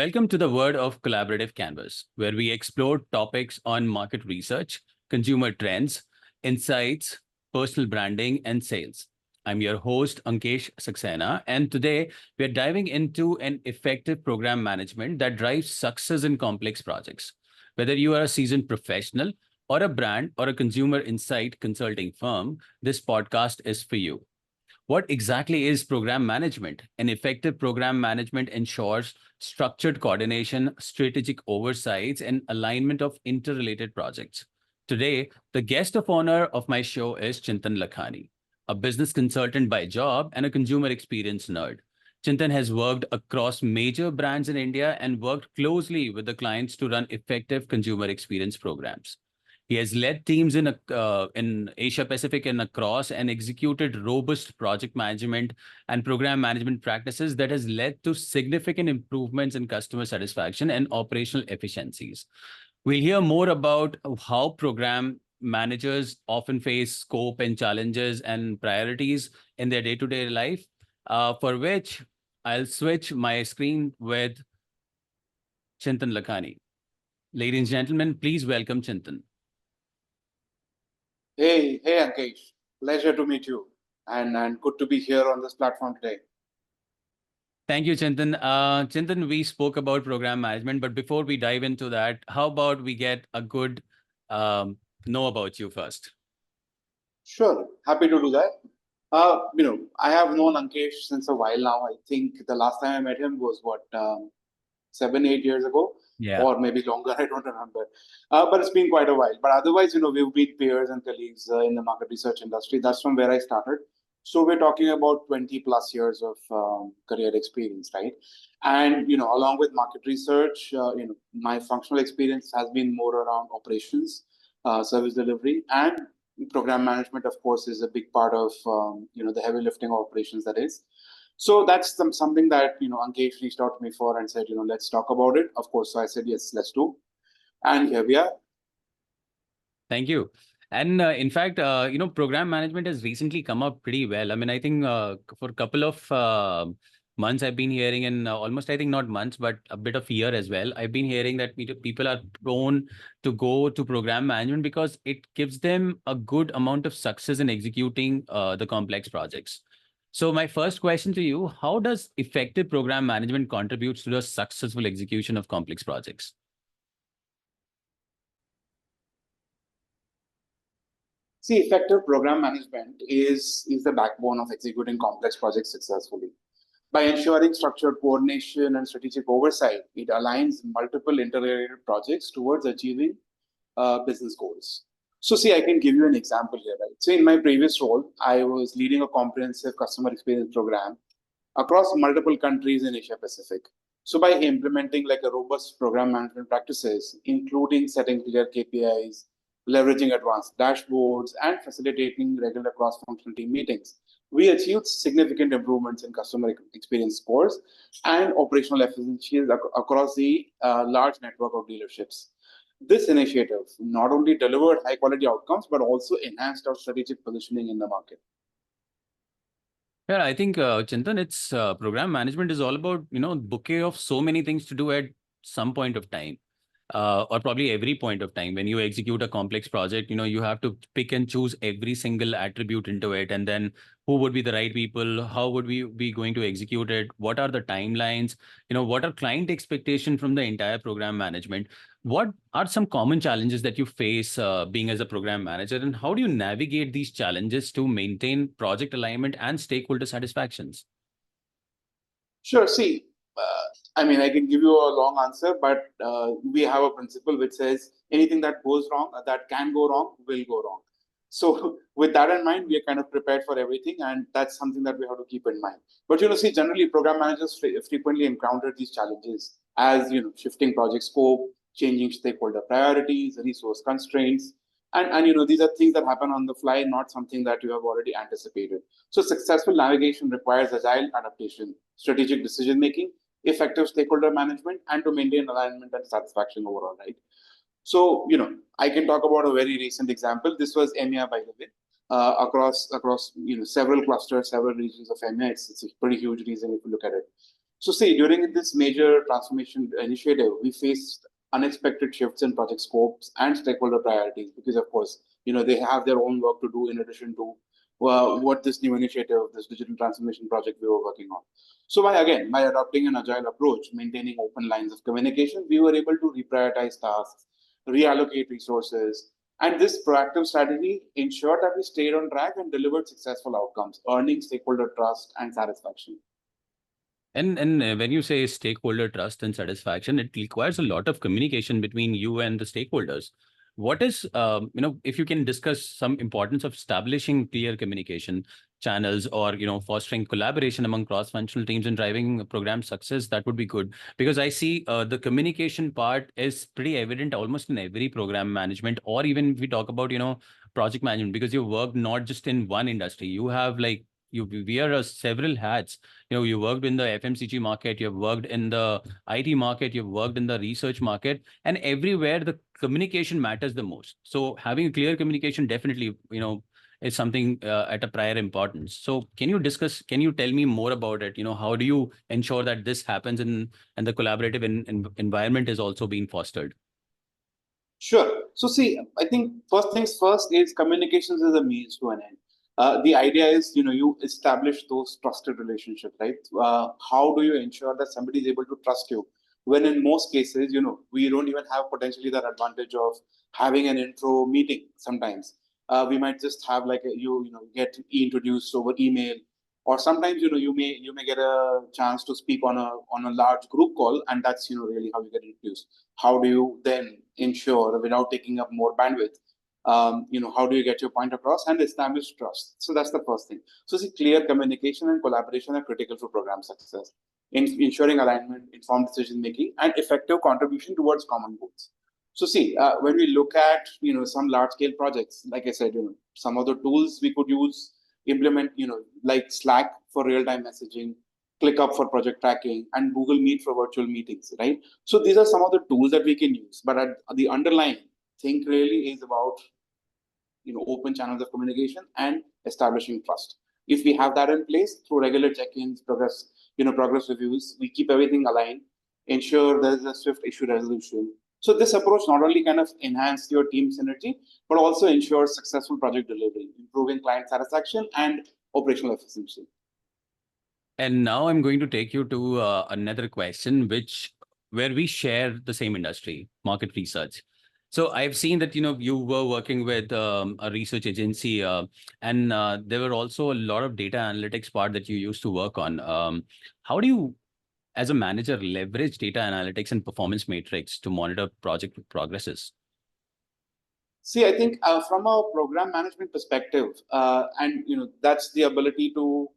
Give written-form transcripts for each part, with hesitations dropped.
Welcome to the Word of Collaborative Canvas, where we explore topics on market research, consumer trends, insights, personal branding, and sales. I'm your host, Ankesh Saxena, and today we're diving into an effective program management that drives success in complex projects. Whether you are a seasoned professional or a brand or a consumer insight consulting firm, this podcast is for you. What exactly is program management? An effective program management ensures structured coordination, strategic oversights, and alignment of interrelated projects. Today, the guest of honor of my show is Chintan Lakhani, a business consultant by job and a consumer experience nerd. Chintan has worked across major brands in India and worked closely with the clients to run effective consumer experience programs. He has led teams in Asia Pacific and across and executed robust project management and program management practices that has led to significant improvements in customer satisfaction and operational efficiencies. We'll hear more about how program managers often face scope and challenges and priorities in their day-to-day life, for which I'll switch my screen with Chintan Lakhani. Ladies and gentlemen, please welcome Chintan. Hey, Ankesh. Pleasure to meet you and good to be here on this platform today. Thank you, Chintan. Chintan, we spoke about program management, but before we dive into that, how about we get a good know about you first? Sure, happy to do that. I have known Ankesh since a while now. I think the last time I met him was 7-8 years ago, or maybe longer. I don't remember. But it's been quite a while. But otherwise, we've been peers and colleagues in the market research industry. That's from where I started. So we're talking about 20 plus years of career experience, right? And, along with market research, my functional experience has been more around operations, service delivery, and program management, of course, is a big part of, the heavy lifting of operations that is. So that's something that, Ankesh reached out to me for and said, let's talk about it. Of course, so I said, yes, let's do. And here we are. Thank you. And in fact, program management has recently come up pretty well. I mean, I think for a couple of months, I've been hearing, and almost, I think not months, but a bit of year as well. I've been hearing that people are prone to go to program management because it gives them a good amount of success in executing the complex projects. So my first question to you, how does effective program management contribute to the successful execution of complex projects? See, effective program management is the backbone of executing complex projects successfully. By ensuring structured coordination and strategic oversight, it aligns multiple interrelated projects towards achieving business goals. So see, I can give you an example here, right? So in my previous role, I was leading a comprehensive customer experience program across multiple countries in Asia Pacific. So by implementing like a robust program management practices, including setting clear KPIs, leveraging advanced dashboards, and facilitating regular cross-functional team meetings, we achieved significant improvements in customer experience scores and operational efficiencies across the large network of dealerships. This initiative not only delivered high-quality outcomes, but also enhanced our strategic positioning in the market. Yeah, I think, Chintan, it's program management is all about, bouquet of so many things to do at some point of time. Or probably every point of time when you execute a complex project, you have to pick and choose every single attribute into it. And then who would be the right people? How would we be going to execute it? What are the timelines? What are client expectations from the entire program management? What are some common challenges that you face being as a program manager? And how do you navigate these challenges to maintain project alignment and stakeholder satisfactions? Sure. See, I can give you a long answer, but we have a principle which says anything that goes wrong, that can go wrong, will go wrong. So with that in mind, we are kind of prepared for everything, and that's something that we have to keep in mind. But see, generally, program managers frequently encounter these challenges as shifting project scope, changing stakeholder priorities, resource constraints, and these are things that happen on the fly, not something that you have already anticipated. So successful navigation requires agile adaptation, strategic decision making, effective stakeholder management, and to maintain alignment and satisfaction overall, right? So, I can talk about a very recent example. This was EMEA, by the way, across several clusters, several regions of EMEA. It's a pretty huge region if you look at it. So see, during this major transformation initiative, we faced unexpected shifts in project scopes and stakeholder priorities because, of course, they have their own work to do in addition to what this new initiative, this digital transformation project we were working on. So by adopting an agile approach, maintaining open lines of communication, we were able to reprioritize tasks, reallocate resources, and this proactive strategy ensured that we stayed on track and delivered successful outcomes, earning stakeholder trust and satisfaction. And when you say stakeholder trust and satisfaction, it requires a lot of communication between you and the stakeholders. What is, if you can discuss some importance of establishing clear communication channels or, fostering collaboration among cross-functional teams and driving program success, that would be good. Because I see the communication part is pretty evident almost in every program management, or even if we talk about, project management, because you work not just in one industry, you have like, you wear several hats. You worked in the FMCG market, you've worked in the IT market, you've worked in the research market, and everywhere the communication matters the most. So having a clear communication definitely, is something at a prior importance. So can you tell me more about it? How do you ensure that this happens and the collaborative environment is also being fostered? Sure. So see, I think first things first is communications is a means to an end. The idea is, you establish those trusted relationships, right? How do you ensure that somebody is able to trust you? When in most cases, we don't even have potentially that advantage of having an intro meeting. Sometimes we might just have like get introduced over email, or sometimes you may get a chance to speak on a large group call, and that's really how you get introduced. How do you then ensure without taking up more bandwidth, how do you get your point across and establish trust? So that's the first thing. So see, clear communication and collaboration are critical for program success in ensuring alignment, informed decision making, and effective contribution towards common goals. So see, when we look at some large scale projects, like I said, some of the tools we could use implement, like Slack for real time messaging, ClickUp for project tracking, and Google Meet for virtual meetings, right? So these are some of the tools that we can use. But at the underlying thing really is about open channels of communication and establishing trust. If we have that in place through regular check-ins, progress reviews, we keep everything aligned, ensure there's a swift issue resolution. So this approach not only kind of enhances your team synergy, but also ensures successful project delivery, improving client satisfaction and operational efficiency. And now I'm going to take you to another question, where we share the same industry, market research. So I've seen that you were working with a research agency, and there were also a lot of data analytics part that you used to work on. How do you, as a manager, leverage data analytics and performance matrix to monitor project progresses? See, I think from a program management perspective, and that's the ability to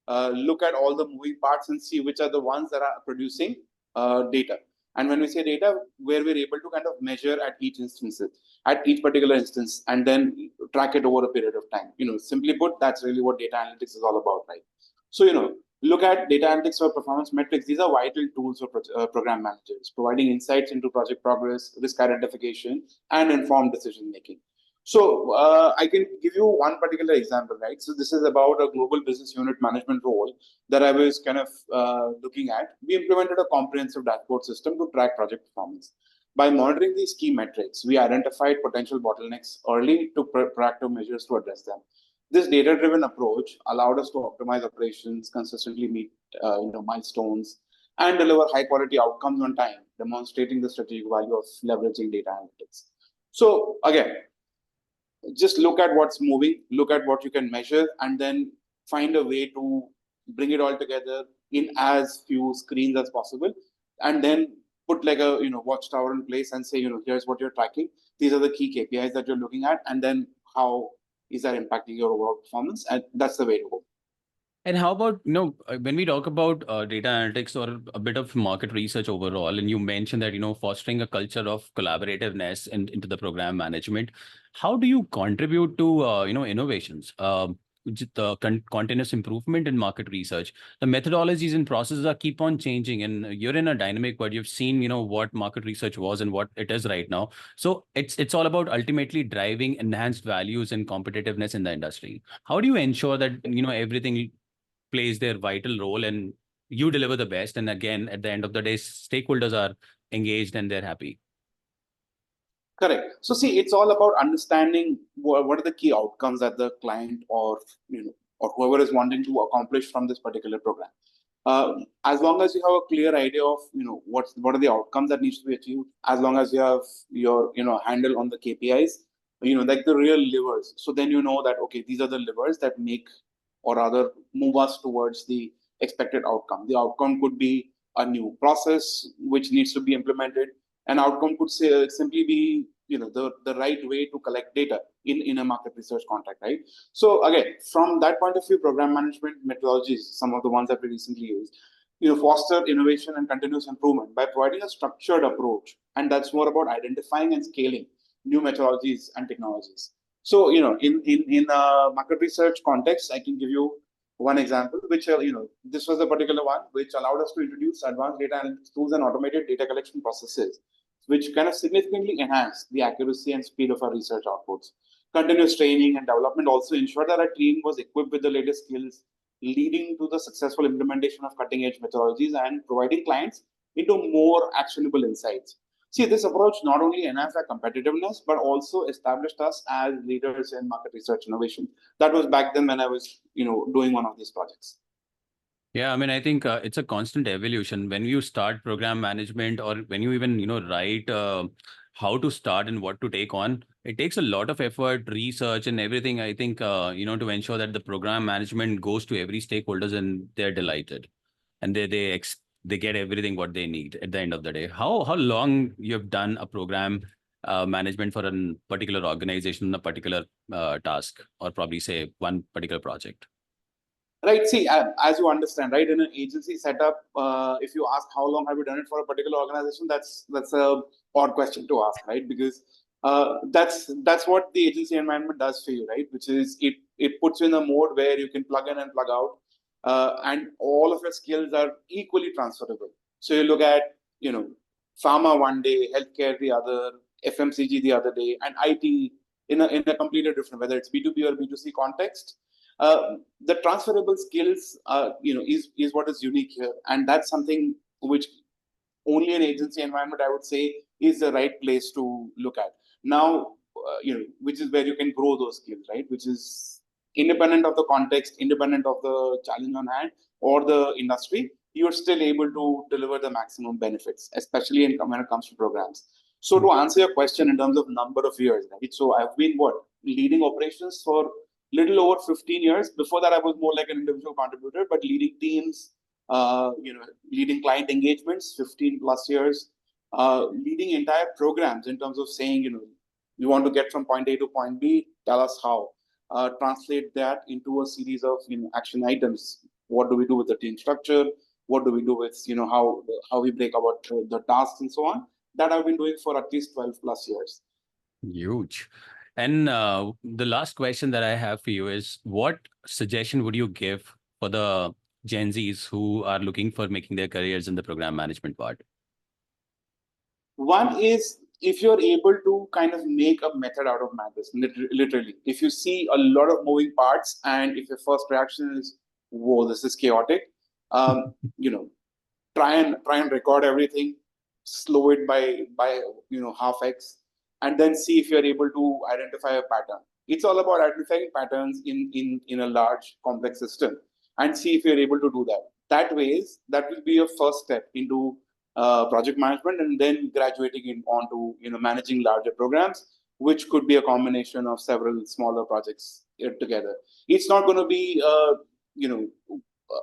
look at all the moving parts and see which are the ones that are producing data. And when we say data, where we're able to kind of measure at each particular instance, and then track it over a period of time. Simply put, that's really what data analytics is all about, right? So look at data analytics or performance metrics. These are vital tools for program managers, providing insights into project progress, risk identification, and informed decision making. So I can give you one particular example, right? So this is about a global business unit management role that I was kind of looking at. We implemented a comprehensive dashboard system to track project performance. By monitoring these key metrics, we identified potential bottlenecks early to proactive measures to address them. This data-driven approach allowed us to optimize operations, consistently meet milestones, and deliver high-quality outcomes on time, demonstrating the strategic value of leveraging data analytics. So again, just look at what's moving, look at what you can measure, and then find a way to bring it all together in as few screens as possible, and then put like a watchtower in place and say, here's what you're tracking. These are the key KPIs that you're looking at, and then how is that impacting your overall performance? And that's the way to go. And how about, when we talk about data analytics or a bit of market research overall, and you mentioned that, fostering a culture of collaborativeness into the program management, how do you contribute to, innovations? The continuous improvement in market research, the methodologies and processes are keep on changing, and you're in a dynamic where you've seen, what market research was and what it is right now. So it's all about ultimately driving enhanced values and competitiveness in the industry. How do you ensure that, everything plays their vital role and you deliver the best. And again, at the end of the day, stakeholders are engaged and they're happy. Correct. So see, it's all about understanding what are the key outcomes that the client or or whoever is wanting to accomplish from this particular program. As long as you have a clear idea of what are the outcomes that needs to be achieved, as long as you have your handle on the KPIs, like the real levers. So then you know that okay, these are the levers that make or rather move us towards the expected outcome. The outcome could be a new process which needs to be implemented. An outcome could simply be the right way to collect data in a market research context, right? So again, from that point of view, program management methodologies, some of the ones that we recently used, foster innovation and continuous improvement by providing a structured approach, and that's more about identifying and scaling new methodologies and technologies. So in a market research context, I can give you one example, which this was a particular one which allowed us to introduce advanced data analytics tools and automated data collection processes, which kind of significantly enhance the accuracy and speed of our research outputs. Continuous training and development also ensured that our team was equipped with the latest skills, leading to the successful implementation of cutting-edge methodologies and providing clients into more actionable insights. See, this approach not only enhanced our competitiveness, but also established us as leaders in market research innovation. That was back then when I was, doing one of these projects. Yeah, I mean, I think it's a constant evolution. When you start program management or when you even, write how to start and what to take on, it takes a lot of effort, research and everything, I think, to ensure that the program management goes to every stakeholders and they're delighted and they get everything what they need at the end of the day. How long you have done a program management for a particular organization, a particular task, or probably say one particular project? Right. See, as you understand, right, in an agency setup, if you ask how long have you done it for a particular organization, that's a odd question to ask, right? Because that's what the agency environment does for you, right? Which is it puts you in a mode where you can plug in and plug out, and all of your skills are equally transferable. So you look at pharma one day, healthcare the other, FMCG the other day, and IT in a completely different, whether it's B2B or B2C context. The transferable skills, is what is unique here, and that's something which only an agency environment, I would say, is the right place to look at. Now, which is where you can grow those skills, right? Which is independent of the context, independent of the challenge on hand or the industry, you're still able to deliver the maximum benefits, especially when it comes to programs. So to answer your question in terms of number of years, right? So I've been leading operations for little over 15 years. Before that, I was more like an individual contributor, but leading teams, leading client engagements, 15 plus years, leading entire programs in terms of saying, we want to get from point A to point B, tell us how. Translate that into a series of action items. What do we do with the team structure? What do we do with how we break about the tasks and so on? That I've been doing for at least 12 plus years. Huge. And the last question that I have for you is, what suggestion would you give for the Gen Zs who are looking for making their careers in the program management part? One is, if you're able to kind of make a method out of madness, literally, if you see a lot of moving parts and if your first reaction is, whoa, this is chaotic, try and record everything, slow it by half X, and then see if you're able to identify a pattern. It's all about identifying patterns in a large complex system and see if you're able to do that. That will be your first step into project management, and then graduating onto managing larger programs, which could be a combination of several smaller projects together. It's not going to be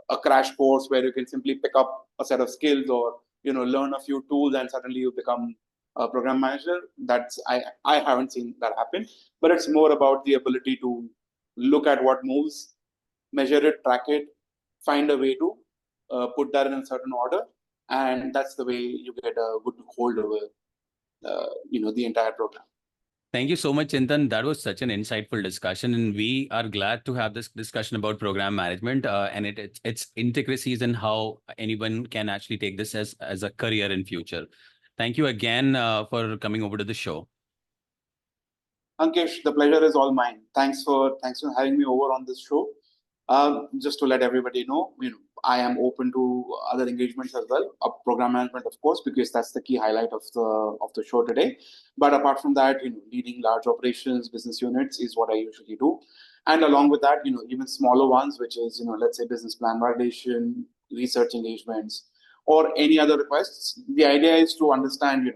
a crash course where you can simply pick up a set of skills or learn a few tools and suddenly you become a program manager. I haven't seen that happen, but it's more about the ability to look at what moves, measure it, track it, find a way to put that in a certain order, and that's the way you get a good hold over the entire program. Thank you so much, Chintan. That was such an insightful discussion, and we are glad to have this discussion about program management and its intricacies and how anyone can actually take this as a career in future. Thank you again for coming over to the show. Ankesh, the pleasure is all mine. Thanks for having me over on this show. Just to let everybody know, I am open to other engagements as well. Program management, of course, because that's the key highlight of the show today. But apart from that, leading large operations, business units is what I usually do. And along with that, even smaller ones, which is, let's say business plan validation, research engagements, or any other requests. The idea is to understand,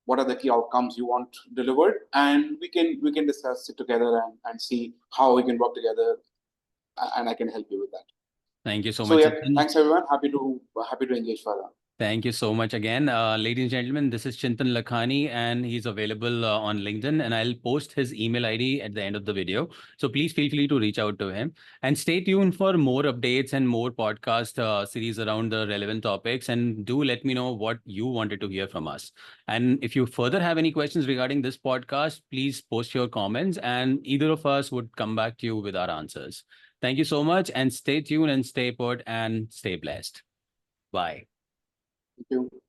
what are the key outcomes you want delivered, and we can discuss it together and see how we can work together, and I can help you with that. Thank you so So much, yeah, Chintan. thanks everyone. Happy to engage further. Thank you so much again. Ladies and gentlemen, this is Chintan Lakhani, and he's available on LinkedIn, and I'll post his email ID at the end of the video. So please feel free to reach out to him, and stay tuned for more updates and more podcast series around the relevant topics. And do let me know what you wanted to hear from us. And if you further have any questions regarding this podcast, please post your comments, and either of us would come back to you with our answers. Thank you so much, and stay tuned and stay put and stay blessed. Bye. Thank you.